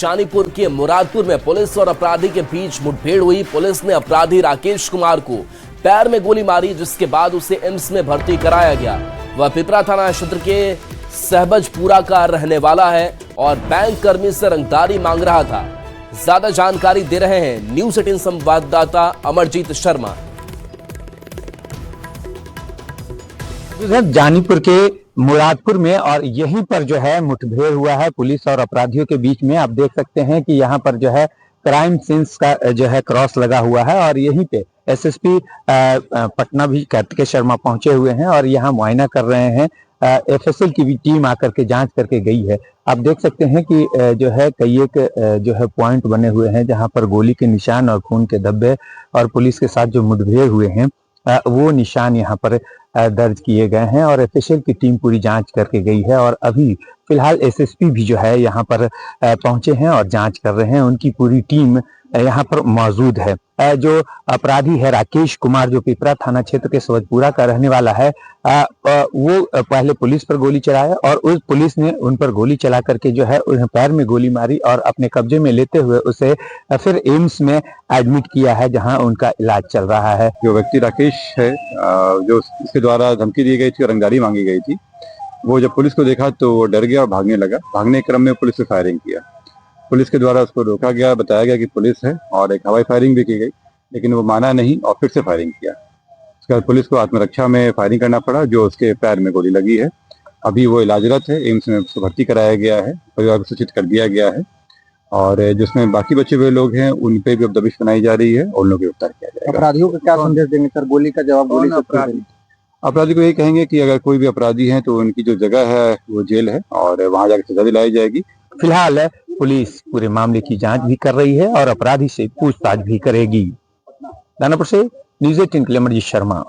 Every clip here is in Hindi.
जानीपुर के मुरादपुर में पुलिस और अपराधी के बीच मुठभेड़ हुई। पुलिस ने अपराधी राकेश कुमार को पैर में गोली मारी, जिसके बाद उसे एम्स में भर्ती कराया गया। वह पिपरा थाना क्षेत्र के सहबजपुरा का रहने वाला है और बैंक कर्मी से रंगदारी मांग रहा था। ज्यादा जानकारी दे रहे हैं न्यूज 18 संवाददाता अमरजीत शर्मा। जानीपुर के मुरादपुर में और यहीं पर जो है मुठभेड़ हुआ है पुलिस और अपराधियों के बीच में। आप देख सकते हैं कि यहाँ पर जो है क्राइम सीन्स का जो है क्रॉस लगा हुआ है और यहीं पे एसएसपी पटना भी कार्तिकेय शर्मा पहुंचे हुए हैं और यहाँ मुआयना कर रहे हैं। एफएसएल की भी टीम आकर के जांच करके गई है। आप देख सकते हैं कि जो है कई एक जो है पॉइंट बने हुए हैं जहां पर गोली के निशान और खून के धब्बे और पुलिस के साथ जो मुठभेड़ हुए हैं वो निशान यहाँ पर दर्ज किए गए हैं और एफएसएल की टीम पूरी जांच करके गई है और अभी फिलहाल एसएसपी भी जो है यहाँ पर पहुंचे हैं और जांच कर रहे हैं। उनकी पूरी टीम यहाँ पर मौजूद है। जो अपराधी है राकेश कुमार, जो पिपरा थाना क्षेत्र के सहबजपुरा का रहने वाला है, वो पहले पुलिस पर गोली चलाया और उस पुलिस ने उन पर गोली चला करके जो है उन्हें पैर में गोली मारी और अपने कब्जे में लेते हुए उसे फिर एम्स में एडमिट किया है, जहां उनका इलाज चल रहा है। जो व्यक्ति राकेश है, जो इसके द्वारा धमकी दी गई थी और रंगदारी मांगी गई थी, वो जब पुलिस को देखा तो वो डर गया और भागने लगा। भागने के क्रम में पुलिस ने फायरिंग किया। पुलिस के द्वारा उसको रोका गया, बताया गया कि पुलिस है और एक हवाई फायरिंग भी की गई, लेकिन वो माना नहीं और फिर से फायरिंग किया। उसके बाद पुलिस को आत्मरक्षा में फायरिंग करना पड़ा, जो उसके पैर में गोली लगी है। अभी वो इलाजरत है, एम्स में उसको भर्ती कराया गया है, परिवार को सूचित कर दिया गया है और जिसमें बाकी बचे हुए लोग हैं उन पे भी अब दबिश बनाई जा रही है और उन लोगों को गिरफ्तार किया जाएगा। अपराधियों को क्या संदेश देंगे सर? गोली का जवाब गोली से अपराधी को यही कहेंगे कि अगर कोई भी अपराधी है तो उनकी जो जगह है वो जेल है और वहां जाकर सजा दिलाई जाएगी। फिलहाल पुलिस पूरे मामले की जांच भी कर रही है और अपराधी से पूछताछ भी करेगी। दानापुर से न्यूज 18 के लिए अमरजीत शर्मा।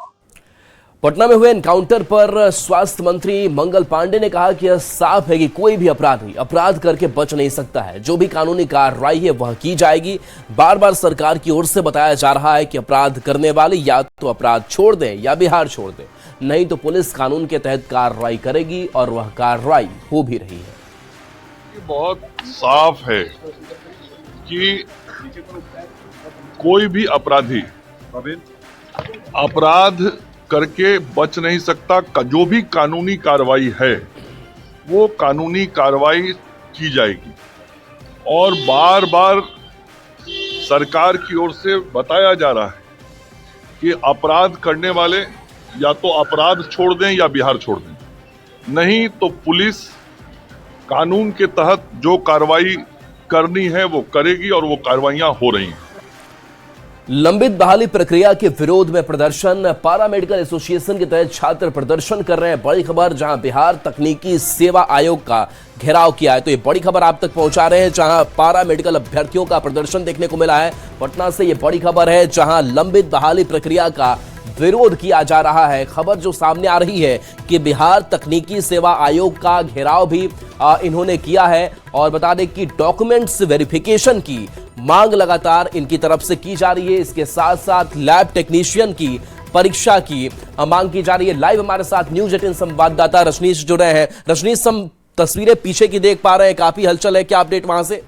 पटना में हुए एनकाउंटर पर स्वास्थ्य मंत्री मंगल पांडे ने कहा कि यह साफ है कि कोई भी अपराधी अपराध करके बच नहीं सकता है। जो भी कानूनी कार्रवाई है वह की जाएगी। बार बार सरकार की ओर से बताया जा रहा है कि अपराध करने वाले या तो अपराध छोड़ दें या बिहार छोड़ दें, नहीं तो पुलिस कानून के तहत कार्रवाई करेगी और वह कार्रवाई हो भी रही है। बहुत साफ है कि कोई भी अपराधी अपराध करके बच नहीं सकता। जो भी कानूनी कार्रवाई है वो कानूनी कार्रवाई की जाएगी और बार बार सरकार की ओर से बताया जा रहा है कि अपराध करने वाले या तो अपराध छोड़ दें या बिहार छोड़ दें, नहीं तो पुलिस कानून के तहत जो कार्रवाई करनी है वो करेगी और वो कार्रवाइयां हो रही हैं। लंबित बहाली प्रक्रिया के विरोध में प्रदर्शन। पारा मेडिकल एसोसिएशन के तहत छात्र प्रदर्शन कर रहे हैं। बड़ी खबर, जहां बिहार तकनीकी सेवा आयोग का घेराव किया है, तो ये बड़ी खबर आप तक पहुंचा रहे हैं। जहां पारा मेडिकल अभ्यर्थियों का प्रदर्शन देखने को मिला है। पटना से ये बड़ी खबर है, जहां लंबित बहाली प्रक्रिया का विरोध किया जा रहा है। खबर जो सामने आ रही है कि बिहार तकनीकी सेवा आयोग का घेराव भी इन्होंने किया है और बता दें कि डॉक्यूमेंट्स वेरिफिकेशन की मांग लगातार इनकी तरफ से की जा रही है। इसके साथ साथ लैब टेक्नीशियन की परीक्षा की मांग की जा रही है। लाइव हमारे साथ न्यूज 18 संवाददाता रजनीश जुड़े हैं। रजनीश, हम तस्वीरें पीछे की देख पा रहे हैं, काफी हलचल है, क्या अपडेट वहां से?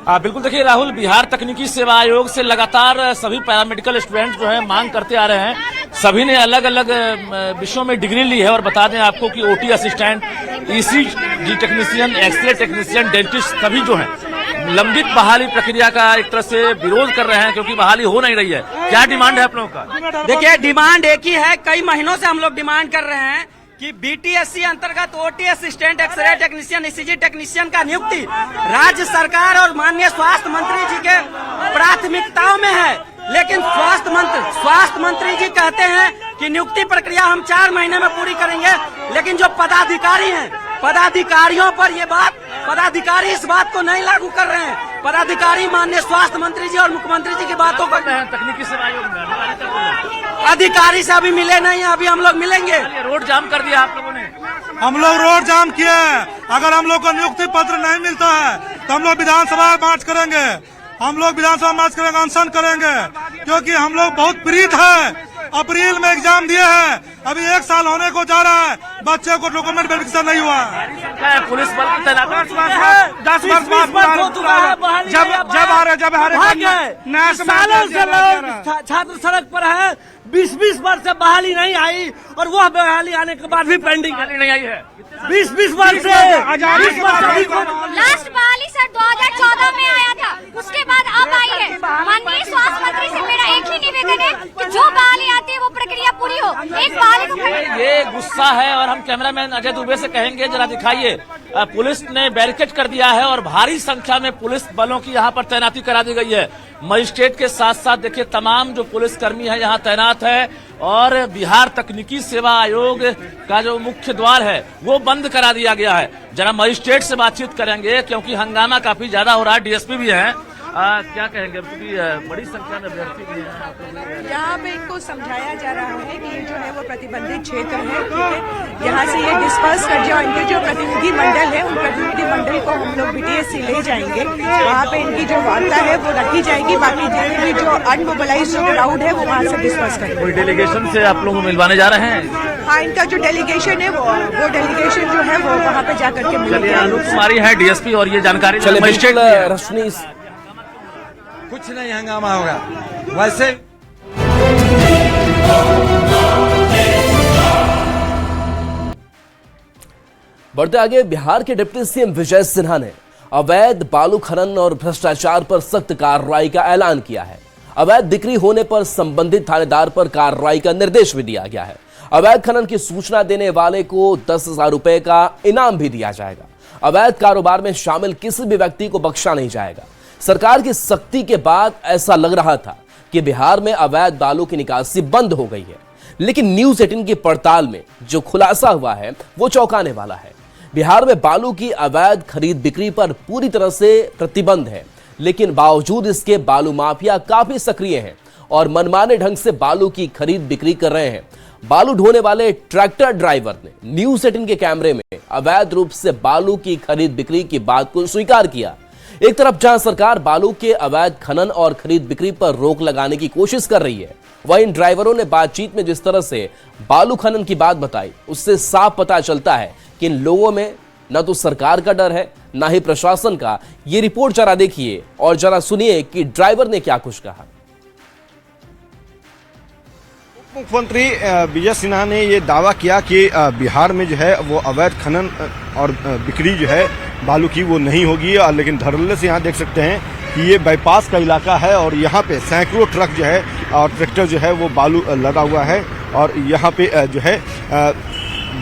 बिल्कुल, देखिए राहुल, बिहार तकनीकी सेवा आयोग से लगातार सभी पैरामेडिकल स्टूडेंट जो है मांग करते आ रहे हैं। सभी ने अलग अलग विषयों में डिग्री ली है और बता दें आपको कि OT assistant, ECG technician, x-ray technician, dentist सभी जो हैं लंबित बहाली प्रक्रिया का एक तरह से विरोध कर रहे हैं क्योंकि बहाली हो नहीं रही है। क्या डिमांड है आप लोगों का? देखिए, डिमांड एक ही है। कई महीनों से हम लोग डिमांड कर रहे हैं कि बीटीएससी अंतर्गत OT assistant, x-ray technician, ECG technician का नियुक्ति राज्य सरकार और माननीय स्वास्थ्य मंत्री जी के प्राथमिकताओं में है। लेकिन स्वास्थ्य मंत्री जी कहते हैं कि नियुक्ति प्रक्रिया हम 4 महीने में पूरी करेंगे, लेकिन जो पदाधिकारी हैं, पदाधिकारियों पर ये बात, पदाधिकारी इस बात को नहीं लागू कर रहे हैं। पदाधिकारी माननीय स्वास्थ्य मंत्री जी और मुख्यमंत्री जी की बातों कर रहे हैं। तकनीकी सेवा आयोग अधिकारी से अभी मिले नहीं है, अभी हम लोग मिलेंगे। रोड जाम कर दिया आप लोगों ने। हम लोग रोड जाम किए हैं। अगर हम लोग को नियुक्ति पत्र नहीं मिलता है तो हम लोग विधानसभा मार्च करेंगे। हम लोग विधानसभा मार्च करेंगे, अनशन करेंगे, क्योंकि हम लोग बहुत पीड़ित है अप्रैल में एग्जाम दिए हैं, अभी 1 साल होने को जा रहा है, बच्चे को डॉक्यूमेंट वेरिफिकेशन नहीं हुआ है। पुलिस बल की तैनाती सालों से लोग छात्र सड़क पर है, 20-20 वर्ष से बहाली नहीं आई और वह बहाली आने के बाद भी पेंडिंग नहीं आई है। 20-20 वर्ष से लास्ट बहाली सर 2014 में आया था, उसके बाद अब आई है। माननीय स्वास्थ्य मंत्री से मेरा एक ही निवेदन है कि जो बहाली आती है वो प्रक्रिया पूरी हो। एक बहाली को ये गुस्सा है और हम कैमरामैन अजय दुबे से कहेंगे जरा दिखाइए। पुलिस ने बैरिकेड कर दिया है और भारी संख्या में पुलिस बलों की यहाँ पर तैनाती करा दी गई है। मजिस्ट्रेट के साथ साथ देखिए तमाम जो पुलिसकर्मी है यहाँ तैनात है और बिहार तकनीकी सेवा आयोग का जो मुख्य द्वार है वो बंद करा दिया गया है। जरा मजिस्ट्रेट से बातचीत करेंगे क्योंकि हंगामा काफी ज्यादा हो रहा है। डीएसपी भी है, क्या कहेंगे, क्योंकि बड़ी संख्या में अभ्यर्थी भी हैं। यहाँ पे इनको समझाया जा रहा है कि ये जो है वो प्रतिबंधित क्षेत्र है, ठीक है। यहाँ से ये डिस्पर्स कर जाओ, इनके जो प्रतिनिधि मंडल है उन प्रतिनिधि मंडल को हम लोग बीटीएस ले जाएंगे, वहाँ पे इनकी जो वार्ता है वो रखी जाएगी। बाकी जितने भी जो अनमोबिलाइज क्राउड है वो वहाँ से डिस्पर्स करेंगे। कोई डेलीगेशन से आप लोगों को मिलवाने जा रहे हैं? हाँ, इनका जो डेलीगेशन है वो डेलीगेशन जो है वो वहाँ पे जाकर के मिलेंगे। अनूप कुमारी है डीएसपी और ये जानकारी रश्मि कुछ नहीं हंगामा होगा वैसे। बढ़ते आगे, बिहार के डिप्टी सीएम विजय सिन्हा ने अवैध बालू खनन और भ्रष्टाचार पर सख्त कार्रवाई का ऐलान किया है। अवैध बिक्री होने पर संबंधित थानेदार पर कार्रवाई का निर्देश भी दिया गया है। अवैध खनन की सूचना देने वाले को 10,000 रुपए का इनाम भी दिया जाएगा। अवैध कारोबार में शामिल किसी भी व्यक्ति को बख्शा नहीं जाएगा। सरकार की सख्ती के बाद ऐसा लग रहा था कि बिहार में अवैध बालू की निकासी बंद हो गई है, लेकिन न्यूज़ 18 की पड़ताल में जो खुलासा हुआ है वो चौंकाने वाला है। बिहार में बालू की अवैध खरीद बिक्री पर पूरी तरह से प्रतिबंध है, लेकिन बावजूद इसके बालू माफिया काफी सक्रिय हैं और मनमाने ढंग से बालू की खरीद बिक्री कर रहे हैं। बालू ढोने वाले ट्रैक्टर ड्राइवर ने न्यूज़ 18 के कैमरे में अवैध रूप से बालू की खरीद बिक्री की बात को स्वीकार किया। एक तरफ जहां सरकार बालू के अवैध खनन और खरीद बिक्री पर रोक लगाने की कोशिश कर रही है, वहीं इन ड्राइवरों ने बातचीत में जिस तरह से बालू खनन की बात बताई, उससे साफ पता चलता है कि इन लोगों में न तो सरकार का डर है न ही प्रशासन का। ये रिपोर्ट जरा देखिए और जरा सुनिए कि ड्राइवर ने क्या कुछ कहा। मुख्यमंत्री विजय सिन्हा ने ये दावा किया कि बिहार में जो है वो अवैध खनन और बिक्री जो है बालू की वो नहीं होगी, लेकिन धड़ल्ले से यहाँ देख सकते हैं कि ये बाईपास का इलाका है और यहाँ पे सैकड़ों ट्रक जो है और ट्रैक्टर जो है वो बालू लदा हुआ है। और यहाँ पे जो है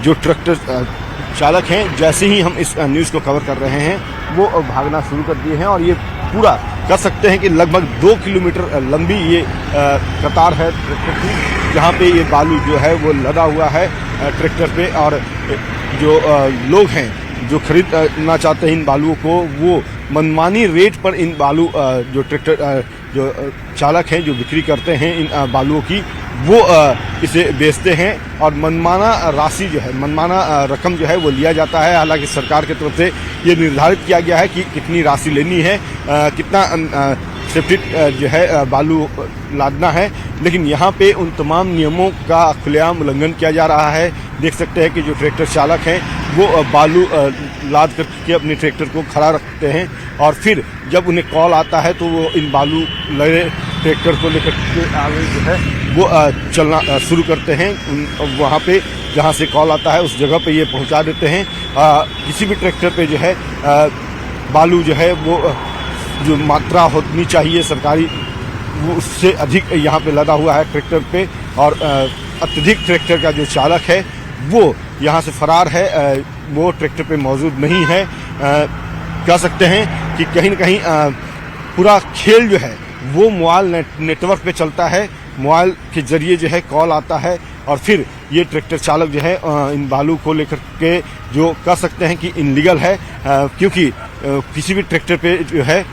जो ट्रैक्टर चालक हैं, जैसे ही हम इस न्यूज़ को कवर कर रहे हैं वो भागना शुरू कर दिए हैं और ये पूरा कह सकते हैं कि लगभग 2 किलोमीटर लंबी ये कतार है ट्रैक्टर की, जहाँ पे ये बालू जो है वो लदा हुआ है ट्रैक्टर पे। और जो लोग हैं जो खरीदना चाहते हैं इन बालुओं को, वो मनमानी रेट पर इन बालू जो ट्रैक्टर जो चालक हैं जो बिक्री करते हैं इन बालुओं की, वो इसे बेचते हैं और मनमाना राशि जो है, मनमाना रकम जो है वो लिया जाता है। हालांकि सरकार की तरफ से ये निर्धारित किया गया है कि कितनी राशि लेनी है, कितना सेफ्टी जो है बालू लादना है, लेकिन यहाँ पे उन तमाम नियमों का खुलेआम उल्लंघन किया जा रहा है। देख सकते हैं कि जो ट्रैक्टर चालक हैं वो बालू लाद करके अपने ट्रैक्टर को खड़ा रखते हैं और फिर जब उन्हें कॉल आता है तो वो इन बालू लगे ट्रैक्टर को लेकर के आगे जो है वो चलना शुरू करते हैं। वहाँ पे जहाँ से कॉल आता है उस जगह पे ये पहुँचा देते हैं। किसी भी ट्रैक्टर पे जो है बालू जो है वो जो मात्रा होनी चाहिए सरकारी, वो उससे अधिक यहाँ पे लदा हुआ है ट्रैक्टर पे और अत्यधिक ट्रैक्टर का जो चालक है वो यहाँ से फरार है, वो ट्रैक्टर पे मौजूद नहीं है। कह सकते हैं कि कहीं न कहीं पूरा खेल जो है वो मोबाइल नेटवर्क पे चलता है। मोबाइल के जरिए जो है कॉल आता है और फिर ये ट्रैक्टर चालक जो है इन बालू को लेकर के जो कह सकते हैं कि इनलीगल है, क्योंकि किसी भी ट्रैक्टर पे जो है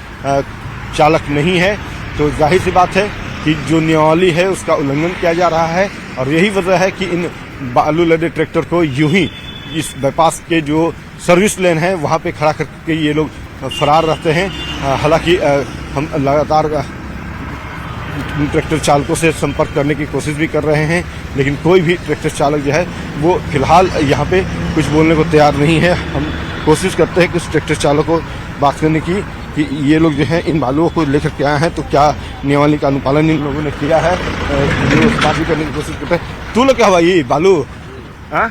चालक नहीं है, तो जाहिर सी बात है कि जो नियमावली है उसका उल्लंघन किया जा रहा है। और यही वजह है कि इन बालू लदे ट्रैक्टर को यूं ही इस बाईपास के जो सर्विस लेन है वहाँ पे खड़ा करके ये लोग फरार रहते हैं। हालांकि हम लगातार ट्रैक्टर चालकों से संपर्क करने की कोशिश भी कर रहे हैं, लेकिन कोई भी ट्रैक्टर चालक जो है वो फिलहाल यहाँ पे कुछ बोलने को तैयार नहीं है। हम कोशिश करते हैं कुछ ट्रैक्टर चालकों को बात करने की कि ये लोग जो है इन बालुओं को लेकर के आए हैं, तो क्या नियमावली का अनुपालन इन लोगों ने किया है, ये बात भी करने की कोशिश करते हैं। तू लोग क्या हुआ ये बालू, हाँ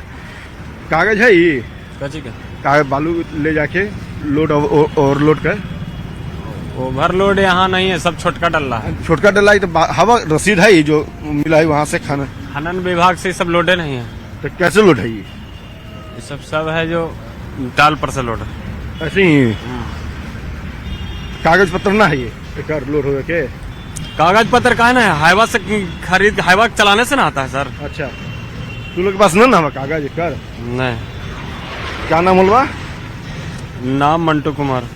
कागज है ये कागज, बालू ले जाके लोड ओवरलोड कर, ओवरलोड यहाँ नहीं है, सब छोटका डल्ला है। छोटका डल्ला ही तो हवा रसीद है ये जो मिला है वहाँ से खनन विभाग से सब लोडे नहीं है। तो कैसे लोड है ये सब है जो टाल पर से लोड है। ऐसे ही कागज पत्र ना है ये कर लोड हो के, कागज पत्र का है ना, हाईवा से खरीद, हाईवा चलाने से ना आता है सर। अच्छा तू लोग के पास ना कागज कर नहीं। क्या नाम बोलवा? नाम मंटू कुमार।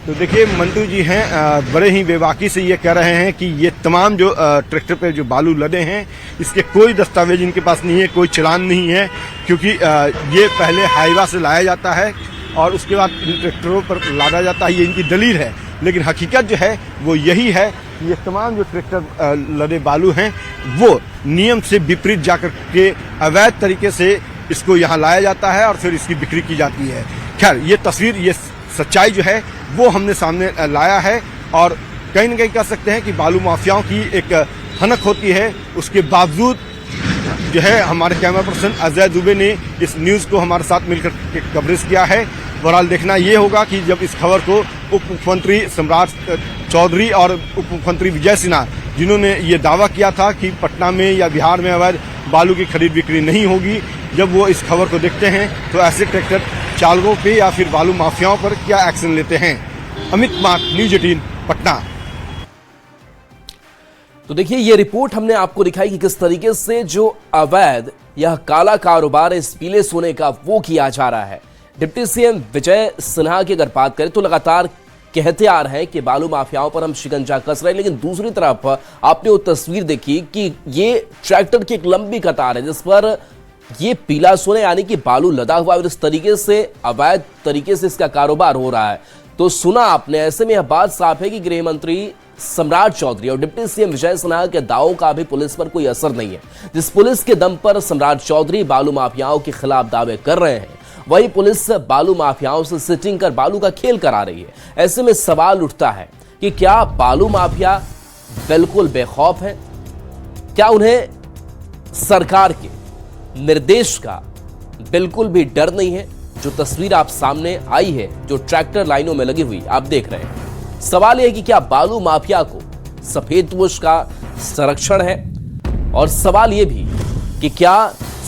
तो देखिए मंटू जी हैं, बड़े ही बेबाकी से ये कह रहे हैं कि ये तमाम जो ट्रैक्टर पे जो बालू लदे हैं इसके कोई दस्तावेज इनके पास नहीं है, कोई चालान नहीं है, क्योंकि ये पहले हाईवा से लाया जाता है और उसके बाद इन ट्रैक्टरों पर लादा जाता है, ये इनकी दलील है। लेकिन हकीकत जो है वो यही है कि ये तमाम जो ट्रैक्टर लदे बालू हैं वो नियम से विपरीत जाकर के अवैध तरीके से इसको यहाँ लाया जाता है और फिर इसकी बिक्री की जाती है। खैर ये तस्वीर, ये सच्चाई जो है वो हमने सामने लाया है और कहीं न कहीं कह सकते हैं कि बालू माफियाओं की एक हनक होती है। उसके बावजूद जो है हमारे कैमरा पर्सन अजय दुबे ने इस न्यूज़ को हमारे साथ मिलकर के कवरेज किया है। बहरहाल देखना ये होगा कि जब इस खबर को उप मुख्यमंत्री सम्राट चौधरी और उप मुख्यमंत्री विजय सिन्हा, जिन्होंने ये दावा किया था कि पटना में या बिहार में अवैध बालू की खरीद बिक्री नहीं होगी, जब वो इस खबर को देखते हैं तो ऐसे ट्रैक्टर चालकों पे या फिर बालू माफियाओं पर क्या एक्शन लेते हैं। अमित कुमार, न्यूज़ 18 पटना। तो देखिए ये रिपोर्ट हमने आपको दिखाई कि किस तरीके से जो अवैध यह काला कारोबार इस पीले सोने का वो किया जा रहा है। डिप्टी सीएम विजय सिन्हा की अगर बात करें तो लगातार कहते आ रहे हैं कि बालू माफियाओं पर हम शिकंजा कस रहे हैं, लेकिन दूसरी तरफ आपने वो तस्वीर देखी कि ये ट्रैक्टर की एक लंबी कतार है जिस पर ये पीला सोने यानी कि बालू लदा हुआ और इस तरीके से अवैध तरीके से इसका कारोबार हो रहा है। तो सुना आपने, ऐसे में यह बात साफ है कि गृह मंत्री सम्राट चौधरी और डिप्टी सीएम विजय सिन्हा के दावों का भी पुलिस पर कोई असर नहीं है। जिस पुलिस के दम पर सम्राट चौधरी बालू माफियाओं के खिलाफ दावे कर रहे हैं, वही पुलिस बालू माफियाओं से सिटिंग कर बालू का खेल करा रही है। ऐसे में सवाल उठता है कि क्या बालू माफिया बिल्कुल बेखौफ है? क्या उन्हें सरकार के निर्देश का बिल्कुल भी डर नहीं है? जो तस्वीर आप सामने आई है, जो ट्रैक्टर लाइनों में लगी हुई आप देख रहे हैं, सवाल यह है कि क्या बालू माफिया को सफेदपोश का संरक्षण है? और सवाल यह भी कि क्या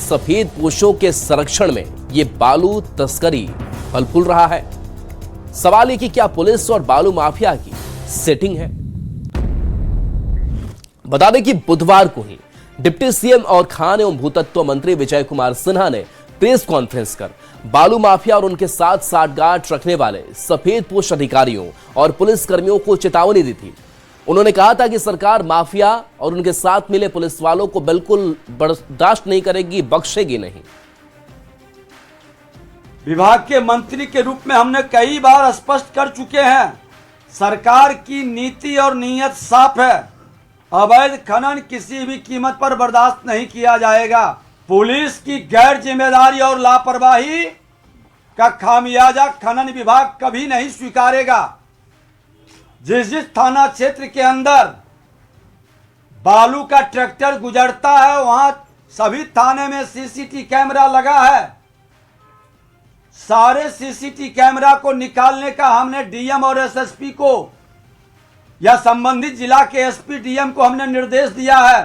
सफेदपोशों के संरक्षण में ये बालू तस्करी फल फूल रहा है? सवाल यह कि क्या पुलिस और बालू माफिया की सेटिंग है? बता दें कि बुधवार को ही डिप्टी सीएम और खान एवं भूतत्व मंत्री विजय कुमार सिन्हा ने प्रेस कॉन्फ्रेंस कर बालू माफिया और उनके साथ साठगांठ रखने वाले सफेदपोश अधिकारियों और पुलिसकर्मियों को चेतावनी दी थी। उन्होंने कहा था कि सरकार माफिया और उनके साथ मिले पुलिस वालों को बिल्कुल बर्दाश्त नहीं करेगी, बख्शेगी नहीं। विभाग के मंत्री के रूप में हमने कई बार स्पष्ट कर चुके हैं, सरकार की नीति और नीयत साफ है। अवैध खनन किसी भी कीमत पर बर्दाश्त नहीं किया जाएगा। पुलिस की गैर जिम्मेदारी और लापरवाही का खामियाजा खनन विभाग कभी नहीं स्वीकारेगा। जिस जिस थाना क्षेत्र के अंदर बालू का ट्रैक्टर गुजरता है वहां सभी थाने में सीसीटीवी कैमरा लगा है। सारे सीसीटीवी कैमरा को निकालने का हमने डीएम और एसएसपी को या संबंधित जिला के एसपी डीएम को हमने निर्देश दिया है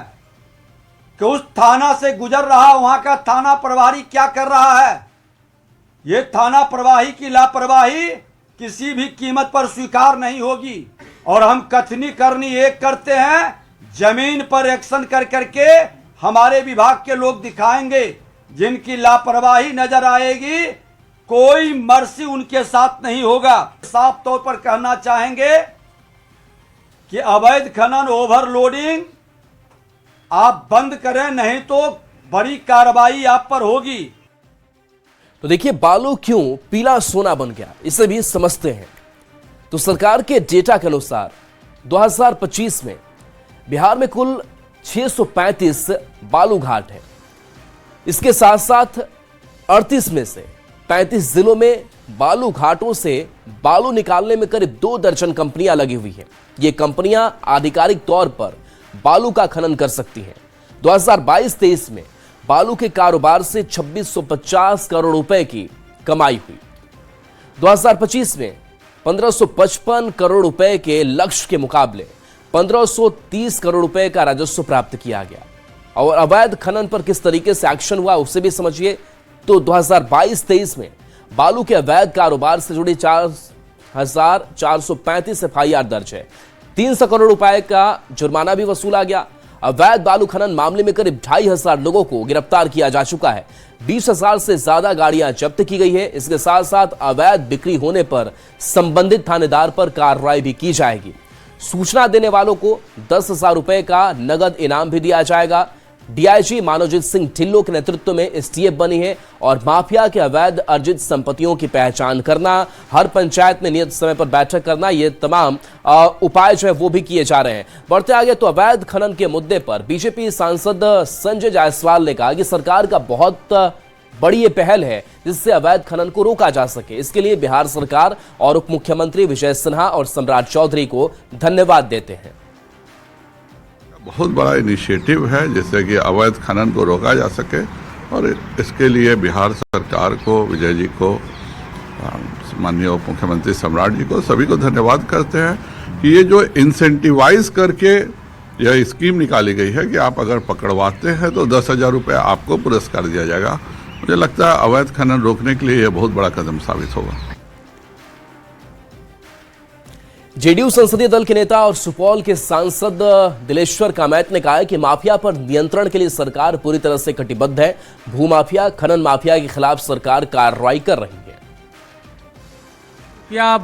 कि उस थाना से गुजर रहा वहां का थाना प्रभारी क्या कर रहा है। यह थाना प्रभारी की लापरवाही किसी भी कीमत पर स्वीकार नहीं होगी और हम कथनी करनी एक करते हैं, जमीन पर एक्शन कर करके हमारे विभाग के लोग दिखाएंगे। जिनकी लापरवाही नजर आएगी कोई मर्सी उनके साथ नहीं होगा। साफ तौर पर कहना चाहेंगे कि अवैध खनन ओवरलोडिंग आप बंद करें, नहीं तो बड़ी कार्रवाई आप पर होगी। तो देखिए बालू क्यों पीला सोना बन गया, इसे भी समझते हैं। तो सरकार के डेटा के अनुसार 2025 में बिहार में कुल 635 बालू घाट हैं। इसके साथ साथ 38 में से 35 जिलों में बालू घाटों से बालू निकालने में करीब 2 दर्जन कंपनियां लगी हुई हैं। ये कंपनियां आधिकारिक तौर पर बालू का खनन कर सकती हैं। 2022-23 में बालू के कारोबार से 2650 करोड़ रुपए की कमाई हुई। 2025 में 1555 करोड़ रुपए के लक्ष्य के मुकाबले 1530 करोड़ रुपए का राजस्व प्राप्त किया गया। और अवैध खनन पर किस तरीके से एक्शन हुआ उसे भी समझिए। तो 2022-23 में बालू के अवैध कारोबार से जुड़ी 4435 एफआईआर दर्ज है। 300 करोड़ रुपए का जुर्माना भी वसूला गया। अवैध बालू खनन मामले में करीब 2500 लोगों को गिरफ्तार किया जा चुका है। 20,000 से ज्यादा गाड़ियां जब्त की गई है। इसके साथ साथ अवैध बिक्री होने पर संबंधित थानेदार पर कार्रवाई भी की जाएगी। सूचना देने वालों को 10,000 रुपए का नगद इनाम भी दिया जाएगा। डीआईजी मानवजीत सिंह ढिल्लों के नेतृत्व में एसटीएफ बनी है और माफिया के अवैध अर्जित संपत्तियों की पहचान करना, हर पंचायत में नियत समय पर बैठक करना, ये तमाम उपाय जो है वो भी किए जा रहे हैं। बढ़ते आगे तो अवैध खनन के मुद्दे पर बीजेपी सांसद संजय जायसवाल ने कहा कि सरकार का बहुत बड़ी ये पहल है जिससे अवैध खनन को रोका जा सके। इसके लिए बिहार सरकार और उप मुख्यमंत्री विजय सिन्हा और सम्राट चौधरी को धन्यवाद देते हैं। बहुत बड़ा इनिशिएटिव है जिससे कि अवैध खनन को रोका जा सके और इसके लिए बिहार सरकार को, विजय जी को, माननीय उप मुख्यमंत्री सम्राट जी को, सभी को धन्यवाद करते हैं कि ये जो इंसेंटिवाइज करके यह स्कीम निकाली गई है कि आप अगर पकड़वाते हैं तो 10,000 रुपये आपको पुरस्कार दिया जाएगा। मुझे लगता है अवैध खनन रोकने के लिए यह बहुत बड़ा कदम साबित होगा। जेडीयू संसदीय दल के नेता और सुपौल के सांसद दिलेश्वर कामैत ने कहा है कि माफिया पर नियंत्रण के लिए सरकार पूरी तरह से कटिबद्ध है। भूमाफिया, खनन माफिया के खिलाफ सरकार कार्रवाई कर रही है।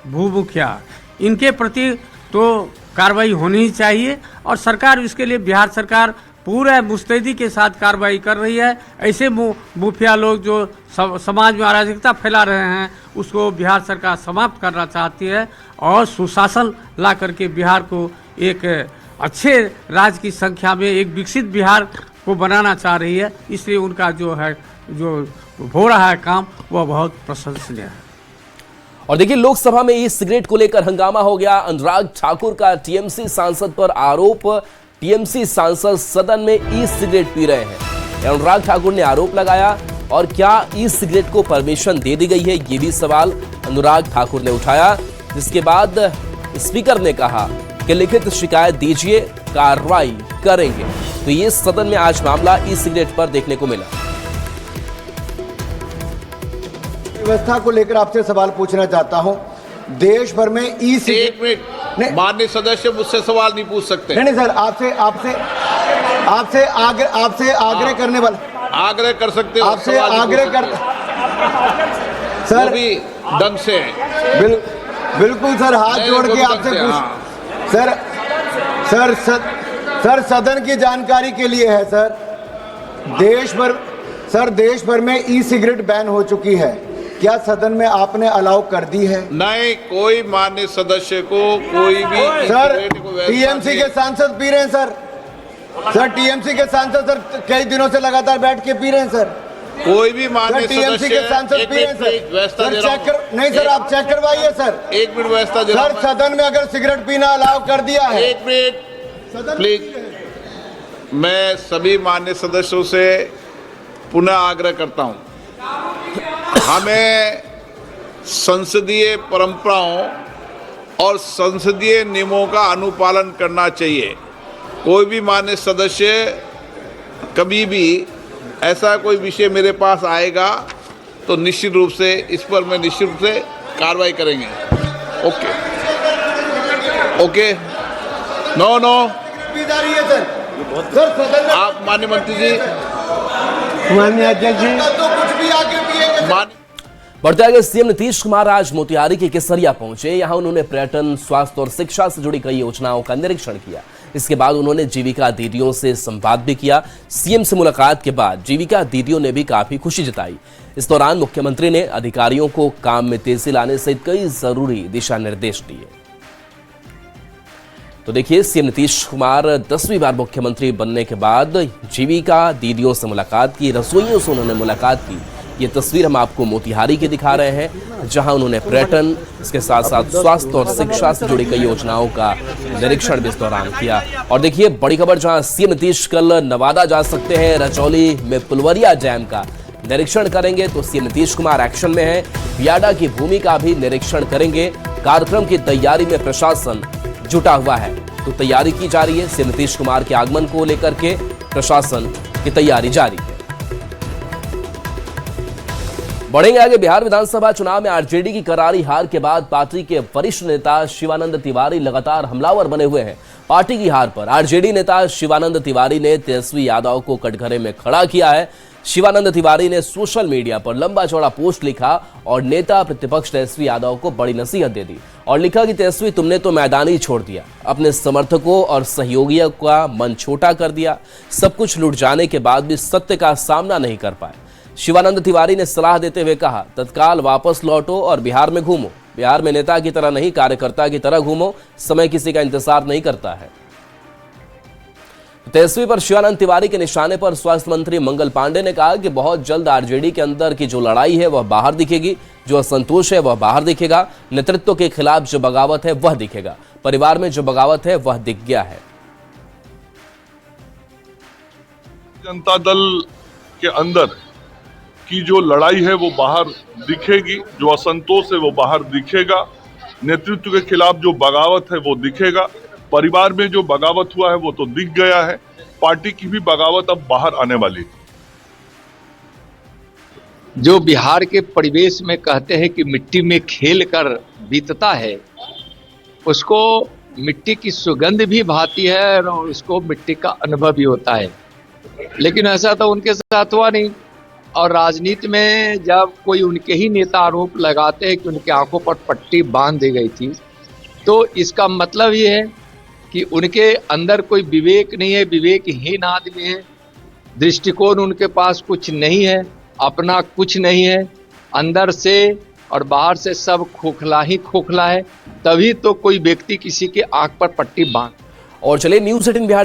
भूमुखिया इनके प्रति तो कार्रवाई होनी ही चाहिए और सरकार इसके लिए, बिहार सरकार पूरे मुस्तैदी के साथ कार्रवाई कर रही है। ऐसे मुखिया लोग जो समाज में अराजकता फैला रहे हैं उसको बिहार सरकार समाप्त करना चाहती है और सुशासन ला करके बिहार को एक अच्छे राज्य की संख्या में एक विकसित बिहार को बनाना चाह रही है। इसलिए उनका जो हो रहा है काम वह बहुत प्रशंसनीय है। और देखिए, लोकसभा में ई सिगरेट को लेकर हंगामा हो गया। अनुराग ठाकुर का टीएमसी सांसद पर आरोप। टीएमसी सांसद सदन में ई सिगरेट पी रहे हैं। अनुराग ठाकुर ने आरोप लगाया और क्या ई सिगरेट को परमिशन दे दी गई है, ये भी सवाल अनुराग ठाकुर ने उठाया। जिसके बाद स्पीकर ने कहा कि लिखित शिकायत दीजिए, कार्रवाई करेंगे। तो ये सदन में आज मामला ई सिगरेट पर देखने को मिला। व्यवस्था को लेकर आपसे सवाल पूछना चाहता हूं। देश भर में ई सिगरेट, एक मिनट, माननीय सदस्य मुझसे सवाल नहीं पूछ सकते। नहीं सर, आपसे आग्रह करने वाला, आग्रह कर सकते हो, आपसे आग्रह कर सर भी ढंग से बिल्कुल सर, हाथ जोड़ के आपसे पूछ सर सदन की जानकारी के लिए है सर। देश भर में ई सिगरेट बैन हो चुकी है, क्या सदन में आपने अलाउ कर दी है? नहीं, कोई माननीय सदस्य को कोई भी सर टीएमसी के सांसद पी रहे हैं सर टीएमसी के सांसद सर कई दिनों से लगातार बैठ के पी रहे हैं सर। कोई भी माननीय टीएमसी के सांसद पी रहे हैं सर नहीं सर, आप चेक करवाइए सर। एक मिनट, व्यवस्था दे रहा हूं। सर सदन में अगर सिगरेट पीना अलाउ कर दिया है, एक मिनट प्लीज। मैं सभी माननीय सदस्यों से पुनः आग्रह करता हूं, हमें संसदीय परंपराओं और संसदीय नियमों का अनुपालन करना चाहिए। कोई भी माननीय सदस्य कभी भी ऐसा कोई विषय मेरे पास आएगा तो निश्चित रूप से इस पर मैं निश्चित रूप से कार्रवाई करेंगे। ओके नो सर आप माननीय मंत्री जी, माननीय अध्यक्ष जी, तो कुछ भी आगे पिएंगे। बढ़ते आगे, सीएम नीतीश कुमार आज मोतिहारी के केसरिया पहुंचे। यहां उन्होंने पर्यटन, स्वास्थ्य और शिक्षा से जुड़ी कई योजनाओं का निरीक्षण किया। इसके बाद उन्होंने जीविका दीदियों से संवाद भी किया। सीएम से मुलाकात के बाद जीविका दीदियों ने भी काफी खुशी जताई। इस दौरान मुख्यमंत्री ने अधिकारियों को काम में तेजी लाने सहित कई जरूरी दिशा निर्देश दिए। तो देखिए, सीएम नीतीश कुमार 10वीं बार मुख्यमंत्री बनने के बाद जीविका दीदियों से मुलाकात की, रसोइयों से उन्होंने मुलाकात की। ये तस्वीर हम आपको मोतिहारी की दिखा रहे हैं, जहां उन्होंने पर्यटन, इसके साथ साथ स्वास्थ्य और शिक्षा से जुड़ी कई योजनाओं का निरीक्षण भी इस दौरान किया। और देखिए, बड़ी खबर, जहां सीएम नीतीश कल नवादा जा सकते हैं, रजौली में पुलवरिया डैम का निरीक्षण करेंगे, तो सीएम नीतीश कुमार एक्शन में है। बियाडा की भूमि का भी निरीक्षण करेंगे। कार्यक्रम की तैयारी में प्रशासन जुटा हुआ है, तो तैयारी की जा रही है। सीएम नीतीश कुमार के आगमन को लेकर के प्रशासन की तैयारी जारी है। बढ़ेंगे आगे। बिहार विधानसभा चुनाव में आरजेडी की करारी हार के बाद पार्टी के वरिष्ठ नेता शिवानंद तिवारी लगातार हमलावर बने हुए हैं। पार्टी की हार पर आरजेडी नेता शिवानंद तिवारी ने तेजस्वी यादव को कटघरे में खड़ा किया है। शिवानंद तिवारी ने सोशल मीडिया पर लंबा चौड़ा पोस्ट लिखा और नेता प्रतिपक्ष तेजस्वी यादव को बड़ी नसीहत दे दी और लिखा कि तेजस्वी, तुमने तो मैदान ही छोड़ दिया, अपने समर्थकों और सहयोगियों का मन छोटा कर दिया, सब कुछ लूट जाने के बाद भी सत्य का सामना नहीं कर पाए। शिवानंद तिवारी ने सलाह देते हुए कहा, तत्काल वापस लौटो और बिहार में घूमो। बिहार में नेता की तरह नहीं, कार्यकर्ता की तरह घूमो। समय किसी का इंतजार नहीं करता है। तेजस्वी पर शिवानंद तिवारी के निशाने पर स्वास्थ्य मंत्री मंगल पांडे ने कहा कि बहुत जल्द आरजेडी के अंदर की जो लड़ाई है वह बाहर दिखेगी, जो असंतोष है वह बाहर दिखेगा, नेतृत्व के खिलाफ जो बगावत है वह दिखेगा, परिवार में जो बगावत है वह दिख गया है। जनता दल के अंदर की जो लड़ाई है वो बाहर दिखेगी, जो असंतोष है वो बाहर दिखेगा, नेतृत्व के खिलाफ जो बगावत है वो दिखेगा, परिवार में जो बगावत हुआ है वो तो दिख गया है, पार्टी की भी बगावत अब बाहर आने वाली। जो बिहार के परिवेश में कहते हैं कि मिट्टी में खेल कर बीतता है, उसको मिट्टी की सुगंध भी भाती है और उसको मिट्टी का अनुभव भी होता है। लेकिन ऐसा तो उनके साथ हुआ नहीं। और राजनीति में जब कोई उनके ही नेता आरोप लगाते हैं कि उनकी आंखों पर पट्टी बांध दी गई थी, तो इसका मतलब ये है कि उनके अंदर कोई विवेक नहीं है, विवेकहीन आदमी है, दृष्टिकोण उनके पास कुछ नहीं है, अपना कुछ नहीं है, अंदर से और बाहर से सब खोखला ही खोखला है। तभी तो कोई व्यक्ति किसी के आंख पर पट्टी बांध। और चलिए, न्यूज़ 18 बिहार